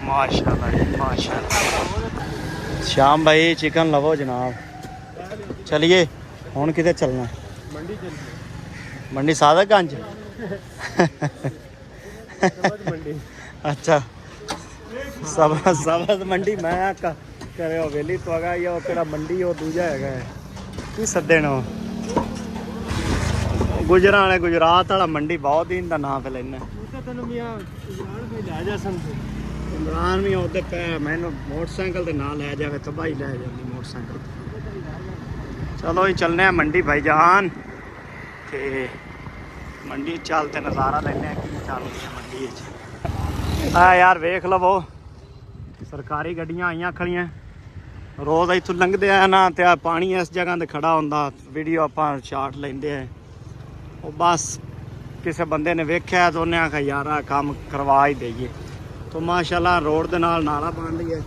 माशाल्लाह जी माशाल्लाह। श्याम भाई चिकन लवो जनाब। चलिए हुण किते चलना? मंडी चल मंडी सादतगंज। मंडी अच्छा सबज मंडी मैं करे हवेली तो आगा या केड़ा मंडी वो दूजा है की सदे नो गुजरात गुजरात वाला मंडी बहुत दिन का नाम पे लेना तेन मियाँ लै जा सन इमरान भी उधर पे मैनू मोटरसाइकिल के ना लै जाए तो भाई लै जाती मोटरसाइकिल। चलो जी चलने मंडी भाईजान ते मंडी चलते नज़ारा लेने की चल रही है मंडी यार वेख लवो सरकारी गड्डियां आईयां खड़ियां रोज़ इत्थों लंघते हैं ना तो पानी इस जगह ते खड़ा होंदा वीडियो आपां शाट लेंदे हैं वो बस किसी बंदे ने वेख्या तो उन्हें आखा यार काम करवा ही देइए तो माशाल्लाह रोड दे नाल नाला बन रही है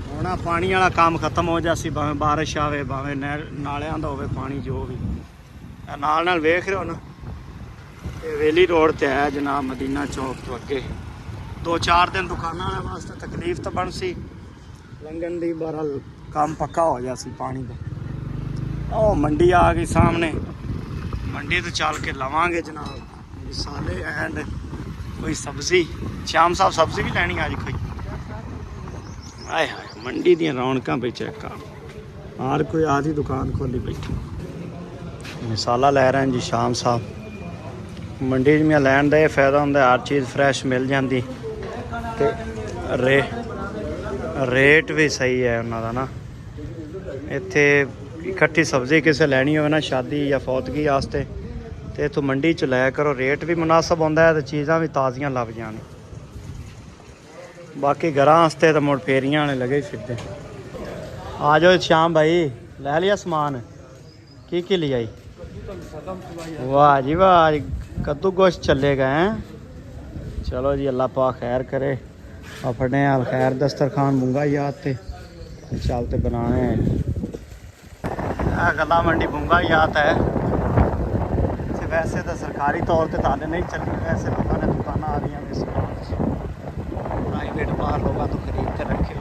हुण पानी वाला काम खत्म हो जासी भावें बारिश आवे भावें नालियां दा होवे पानी जो भी नाल नाल वेख रहे हो ना वेली रोड ते है जनाब मदीना चौक तो अगे 2-4 दिन दुकाना वास्ते तकलीफ तो बन सी लंघन दी बहरहाल काम पक्का हो जासी पानी का। ओ मंडी आ गई सामने मंडी तो चल के लवांगे जनाब मसाले एंड कोई सब्जी। श्याम साहब सब्जी भी लैनी अज कोई आए हाय मंडी दी रौनकां पे चेक कर हर कोई आधी दुकान खोली बैठी मसाला लै रहे हैं जी श्याम साहब। मंडी में लैन का यह फायदा होंगे हर चीज़ फ्रैश मिल जाती ते रेट भी सही है उन्होंने ना इत्थे इकट्ठी सब्जी किसी लैनी हो ना शादी या फौतगी वास्ते तो इतों मंडी च लै करो रेट भी मुनासब होंदा है तो चीज़ां भी ताज़ियां लभ जान। बाकी घरां वास्ते तो मुड़ फेरियां आने लगे फिरदे। आ जाओ श्याम भाई लै लिया समान की लिया? वाह जी वाह कद्दू गोश्त चलेगा हैं। चलो जी अल्लाह पाक खैर करे अपने हाल खैर दस्तरखान मूंगा याद ते चलते बनाने गला मंडी मूंगा याद है वैसे तो सरकारी तौर पर ताले नहीं चलती वैसे लोगों ने दुकान आ रही प्राइवेट बाहर लोग तो खरीद कर रखे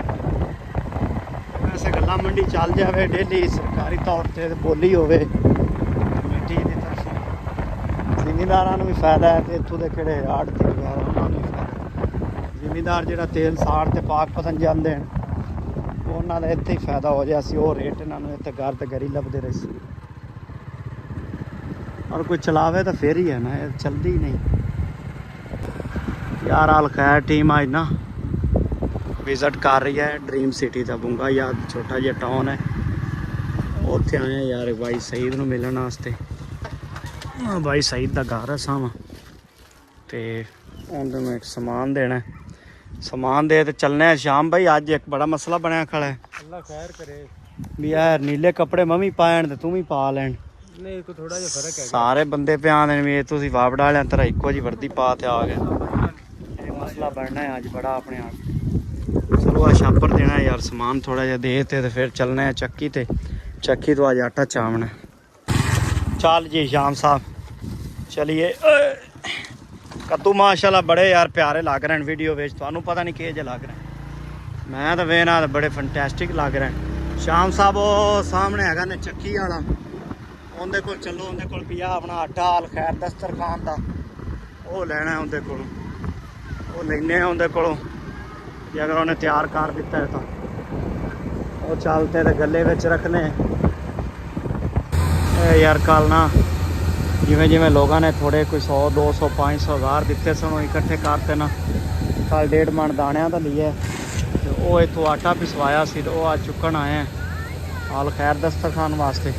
वैसे गला मंडी चल जाए डेली सरकारी तौर पर बोली होवे कमेटी की तरफ जिमीदारां भी फायदा है तो इतों के किहड़े आड़ती वगैरह उन्होंने भी फायदा। जिमीदार जो तेल साड़ ते पाक पतन जाते हैं उन्होंने इत्थे ही फायदा हो जाए वो रेट इन्होंने इतने घर तो गरी लभदे रहे और कोई चलावे तो फिर ही है ना चलती ही नहीं यार। हाल खैर टीम आज ना विजिट कर रही है ड्रीम सिटी का बूंगा याद छोटा जिहा टाउन है उत्थे आए हैं यार भाई सईद नूं मिलण वास्ते। भाई सईद का घर है सामने तो उन्होंने एक समान देना समान दे तो चलने श्याम भाई अज एक बड़ा मसला बनया खड़ा है अल्लाह खैर करे भी यार नीले कपड़े मम्मी पाएण ते तू भी पा लैन नहीं कोई थोड़ा जिहा फर्क है सारे बंदे पे आने भी तुसीं वापड़ा वालियां तरह इक्को जी वर्दी पा ते आ गए ये मसला बनना है अज बड़ा अपने आप। चलो आ छापर देना है यार समान थोड़ा जिहा दे ते फिर चलने चक्की ते चक्की तो अज आटा चावना चल जी श्याम साहब चलिए। कद्दू माशाल्लाह बड़े यार प्यारे लग रहे हैं वीडियो में थानू पता नहीं किहे जे लग रहे हैं मैं तो वेना बड़े फंटैस्टिक लग रहे हैं। श्याम साहब वो सामने है ने चक्की वाला उनके को चलो उनके को पिया अपना आटा हाल खैर दस्तरखान का वो लेना है उनके को लेने उनके को अगर उन्हें तैयार कर दिता है तो वो चलते तो गले में रखने यार कल ना जिमें जिमें लोगों ने थोड़े कोई 100 200 500 1000 दिते सन इकट्ठे करते ना कल 1.5 मन दाणिया तो लिए तो वो इतों आटा पिसवाया सी तो आज चुकन आए हैं हाल खैर दस्तरखान वास्ते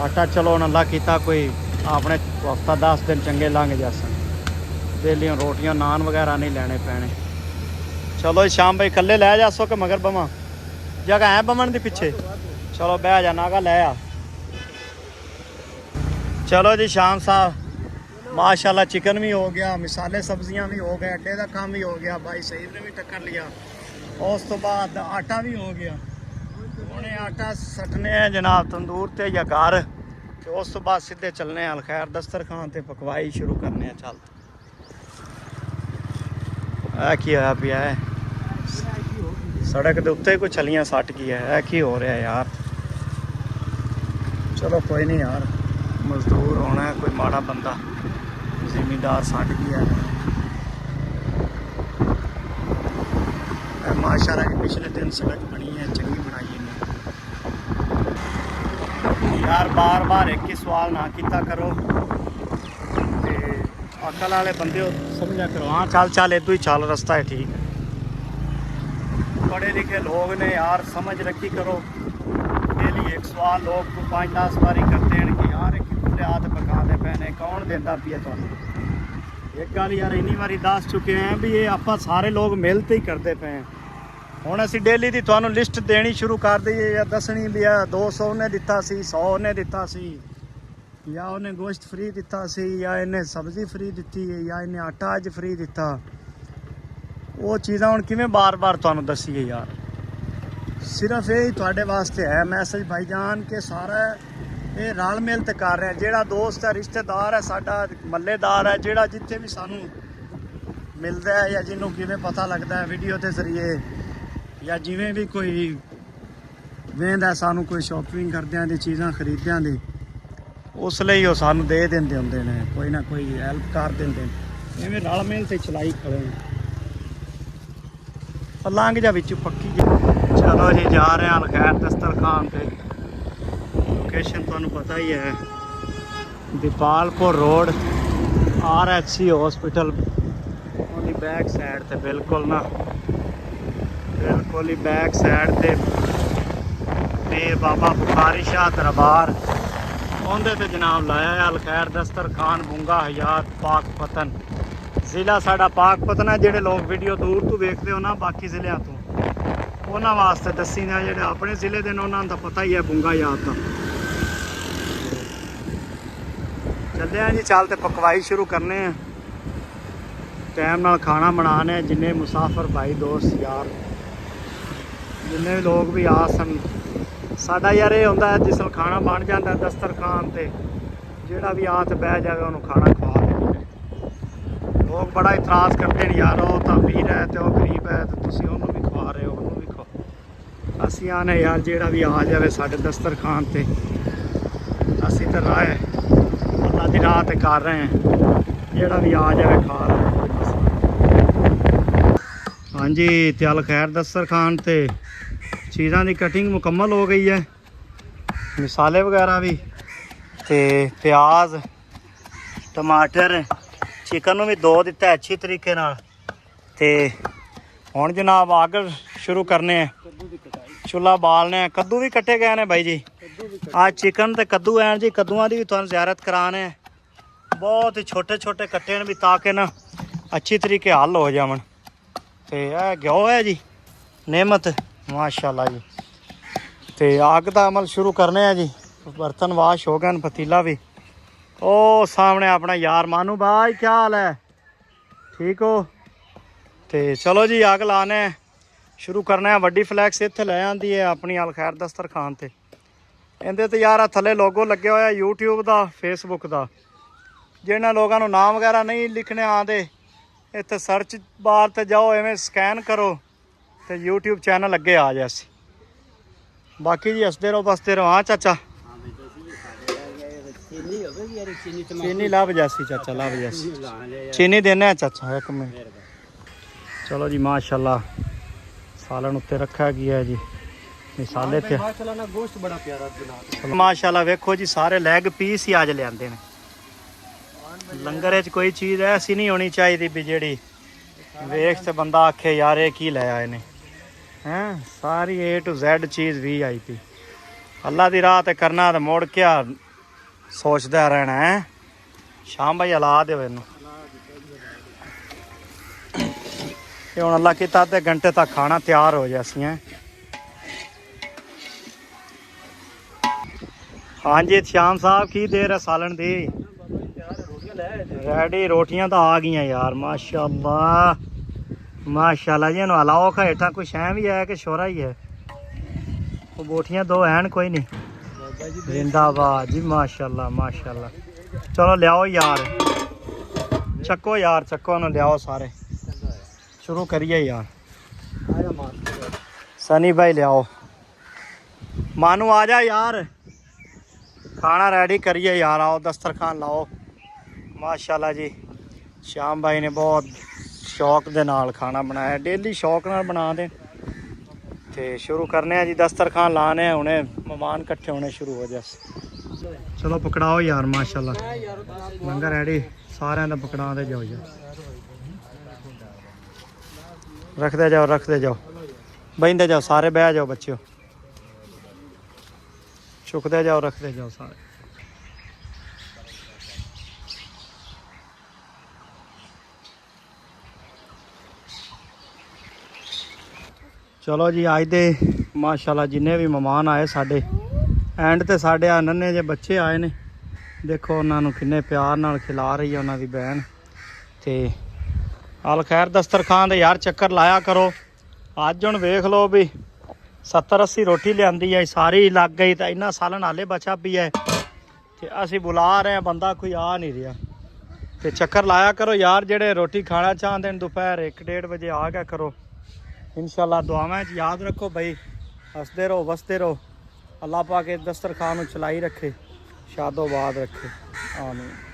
आटा। चलो अल्लाह किया कोई अपने हफ्ता 10 दिन चंगे लंघ जासन डेलियों रोटियां नान वगैरह नहीं लेने पैने। चलो श्याम भाई कल्ले लै जासो कि मगर बवां जगह है बमन के पिछे चलो बह जा नागा लै आ। चलो जी श्याम साहब माशाल्लाह चिकन भी हो गया मिसाले सब्जियां भी हो गए अड्डे का काम भी हो गया भाई सईद ने भी टक्कर लिया उस तो बाद आटा भी हो गया उन्हें आटा सटने है जनाब तंदूर ते या घर तो उस तो बाद सीधे चलने अल खैर दस्तरखान ते पकवाई शुरू करने चल की होया पिया है ਸੜਕ ਦੇ ਉੱਤੇ ਕੋਈ ਛਲੀਆਂ ਸੱਟ ਗਈ ਹੈ। ਇਹ ਕੀ ਹੋ ਰਿਹਾ ਯਾਰ। ਚਲੋ ਕੋਈ ਨਹੀਂ ਯਾਰ, ਮਜ਼ਦੂਰ ਹੋਣਾ ਹੈ, ਕੋਈ ਮਾੜਾ ਬੰਦਾ ਜ਼ਿਮੀਂਦਾਰ ਸੱਟ ਗਿਆ ਹੈ। ਮਾਸ਼ਾਅੱਲਾ ਜੀ ਪਿਛਲੇ ਦਿਨ ਸੜਕ ਬਣੀ ਹੈ, ਚੰਗੀ ਬਣਾਈ ਹੈ ਯਾਰ। ਬਾਰ ਇੱਕ ਹੀ ਸਵਾਲ ਨਾ ਕੀਤਾ ਕਰੋ ਤੇ ਅਕਲ ਵਾਲੇ ਬੰਦੇ ਹੋ ਸਮਝਿਆ ਕਰੋ। ਹਾਂ ਚੱਲ ਇਦੋਂ ਹੀ ਚੱਲ, ਰਸਤਾ ਹੈ ਠੀਕ। पढ़े लिखे लोग ने यार, समझ रखी करो। डेली एक सवाल लोग को 5-10 बारी करते हैं कि यार खुले हाथ पकाते पैने कौन देता पिए तो। एक गल यार इन्नी बारी दस चुके हैं भी ये आप सारे लोग मिलते ही करते पे हैं। हुण असीं डेली दी तुहानूं लिस्ट देनी शुरू कर दईए या दसनी भी है 200 उन्हें दिता सी, 100 उन्हें दिता सी, या उन्हें गोश्त फ्री दिता सी, या इन्हें सब्जी फ्री दिती है, या इन्हें आटा अज फ्री दिता। वो चीज़ां हुण किवें बार-बार तुहानूं दसीए यार। सिर्फ यही तुहाडे वास्ते है मैसेज भाईजान के सारा ये रल मिल ते कर रहे हैं। जिहड़ा दोस्त है, रिश्तेदार है, साडा मल्लेदार है, जिहड़ा जिथे भी सानूं मिलदा है या जिन्हों किवें पता लगदा है वीडियो के जरिए या जिवें भी कोई वेंदा सानूं कोई शॉपिंग करदियां दी चीज़ां खरीददियां दी, उस लई वो सानूं दे दिंदे हुंदे ने, कोई ना कोई हैल्प कर दिंदे ने। इवें रल मिल ते चलाई खड़े हैं। लंघ जा विच पक्की जा। चलो जी जा रहे हैं अलखैर दस्तरखान पे। लोकेशन तुहानूं पता ही है, दीपालपुर रोड RHC हॉस्पिटल ओदी बैक साइड ते बिल्कुल ना, बिल्कुल ही बैक साइड ते पीर बाबा बुखारी शाह दरबार उहदे ते जनाब लाया है अलखैर दस्तरखान बुंगा हयात पाकपतन। ਜ਼ਿਲ੍ਹਾ ਸਾਡਾ ਪਾਕਪਤਨ ਹੈ। ਜਿਹੜੇ ਲੋਕ ਵੀਡੀਓ ਦੂਰ ਤੋਂ ਵੇਖਦੇ ਹੋ ਨਾ ਬਾਕੀ ਜ਼ਿਲ੍ਹਿਆਂ ਤੋਂ, ਉਹਨਾਂ ਵਾਸਤੇ ਦੱਸੀ ਨਾ, ਜਿਹੜੇ ਆਪਣੇ ਜ਼ਿਲ੍ਹੇ ਦੇ ਨੇ ਉਹਨਾਂ ਦਾ ਪਤਾ ਹੀ ਹੈ ਬੁੰਗਾ ਯਾਦ ਦਾ। ਚੱਲੇ ਆਂ ਜੀ, ਚੱਲ ਤੇ ਪਕਵਾਈ ਸ਼ੁਰੂ ਕਰਨੇ ਆ। ਟਾਈਮ ਨਾਲ ਖਾਣਾ ਬਣਾਉਣਾ ਹੈ। ਜਿੰਨੇ ਮੁਸਾਫਰ ਭਾਈ ਦੋਸਤ ਯਾਰ ਜਿੰਨੇ ਵੀ ਲੋਕ ਵੀ ਆ ਸਨ, ਸਾਡਾ ਯਾਰ ਇਹ ਹੁੰਦਾ ਜਿਸ ਵੇਲੇ ਖਾਣਾ ਬਣ ਜਾਂਦਾ ਦਸਤਰਖਾਨ ਤੇ, ਜਿਹੜਾ ਵੀ ਆ ਤੇ ਬਹਿ ਜਾਵੇ ਉਹਨੂੰ ਖਾਣਾ ਖਵਾ ਦੇ। लोग बड़ा इतराज़ करते हैं यार, वो तो अमीर है तो गरीब है तो तुसी उन्होंने भी खवा रहे हो, उन्होंने भी खवा। असी आने यार जेड़ा भी आ जाए साढ़े दस्तरखान ते, असी तो राह अल्लाह की राह ते कर रहे हैं। जेड़ा भी आ जाए खा रहे। हाँ जी, ते अलखैर दस्तरखान ते चीज़ां की कटिंग मुकम्मल हो गई है, मिसाले वगैरह भी, ते प्याज टमाटर चिकन ਨੂੰ ਵੀ ਧੋ ਦਿੱਤਾ ਅੱਛੀ ਤਰੀਕੇ ਨਾਲ। ਤੇ ਹੁਣ ਜਨਾਬ ਅੱਗ ਸ਼ੁਰੂ ਕਰਨੇ ਆ, ਚੁੱਲ੍ਹਾ ਬਾਲਨੇ ਆ। ਕੱਦੂ ਵੀ ਕੱਟੇ ਗਏ ਨੇ ਭਾਈ ਜੀ। ਆ ਚਿਕਨ ਤੇ ਕੱਦੂ ਐਨ ਜੀ, ਕੱਦੂਆਂ ਦੀ ਵੀ ਤੁਹਾਨੂੰ ਜ਼ਿਆਰਤ ਕਰਾਣੇ ਬਹੁਤ ਹੀ ਛੋਟੇ ਛੋਟੇ ਕੱਟੇ ਨੇ ਵੀ ਤਾਂ ਕਿ ਨਾ ਅੱਛੀ ਤਰੀਕੇ ਹੱਲ ਹੋ ਜਾਵਣ। ਤੇ ਇਹ ਘਿਓ ਹੈ ਜੀ, नेमत माशाल्लाह जी। तो आग का अमल शुरू करने हैं जी। बर्तन वाश हो गए, पतीला भी। ओ सामने अपना यार मानू भाई, क्या हाल है? ठीक हो? तो चलो जी आग लाने शुरू करना है। वड्डी फ्लैक्स इत्थे लै आंदी है अपनी अलखैर दस्तरखान ते। इहदे ते यार थल्ले लोगो लगे होया यूट्यूब का, फेसबुक का। जिन्होंने लोगों को नाम वगैरह नहीं लिखने आते, इत्थे सर्च बार ते जाओ, इवें स्कैन करो तो यूट्यूब चैनल अगे आ जाए। बाकी जी हसते रहो बसते रहो। हाँ चाचा चीनी लाभ जासी, चाचा लाभ जासी चीनी देने चाचा एक मिनट। चलो जी माशाल्लाह सालन उत्ते रखा गया है जी। मिसाले पे गोश्त बड़ा प्यारा माशाल्लाह। वेखो जी सारे लैग पीस ही अज लियाते हैं। लंगर च कोई चीज़ ऐसी नहीं होनी चाहिए भी जेड़ी वेख ते बंदा आखे यार ये की लै आए ने हैं। सारी A to Z cheese VIP। अल्लाह दी राह ते करना तो मुड़ क्या सोचता रहना है। शाम भाई हला दे इनू हुण अल्लाह किता अद्धे घंटे तक खाना तैयार हो जासी है। हाँ जी श्याम साहब की देर है सालन दी? रेडी रोटियां तो आ गई यार माशाल्लाह माशाल्लाह जी। हलाओ खा हेठा कुछ है भी है कि शोरा ही है? वो बोटियां दो हैं कोई नहीं। जिंदाबाद जी माशाल्लाह माशाल्लाह। चलो लियाओ यार, चक्को यार चक्को ना लियाओ सारे। शुरू करिए यार। सनी भाई ले आओ। मानू आ जा यार, खाना रेडी करिए यार, आओ दस्तरखान लाओ। माशाल्लाह जी, श्याम भाई ने बहुत शौक दे नाल खाना बनाया, डेली शौक नाल बना दे। ते शुरू करने जी दस्तरखान लाने, हुणे मेहमान इकट्ठे होने शुरू हो जाए। चलो पकड़ाओ यार, माशाल्लाह लंगर रेडी सारे दा पकड़ा दे जाओ यार, रखते जाओ बहते जाओ, सारे बह जाओ बच्चों, चुकते जाओ रखते जाओ सारे। चलो जी, अज दे माशाल्लाह जिन्ने भी मेहमान आए साडे एंड ते साडे आ नन्हे जे बच्चे आए ने, देखो उन्होंने किन्ने प्यार नाल खिला रही है उन्होंने बहन। ते अल खैर दस्तरखान दे यार चक्कर लाया करो। अज हुण वेख लो भी 70-80 रोटी लियांदी है, सारी लग गई, तो इन्ना सालन हाले बचा पी है, ते असी बुला रहे हैं, बंदा कोई आ नहीं रहा। ते चक्कर लाया करो यार, जेड़े रोटी खाना चाहते हैं दोपहर 1-1:30 बजे आ गया करो। इंशाल्लाह दुआवां च याद रखो भाई, हंसते रहो वसते रहो, अल्लाह पाक दस्तरखान चलाई रखे, शादोबाद रखे, आमीन।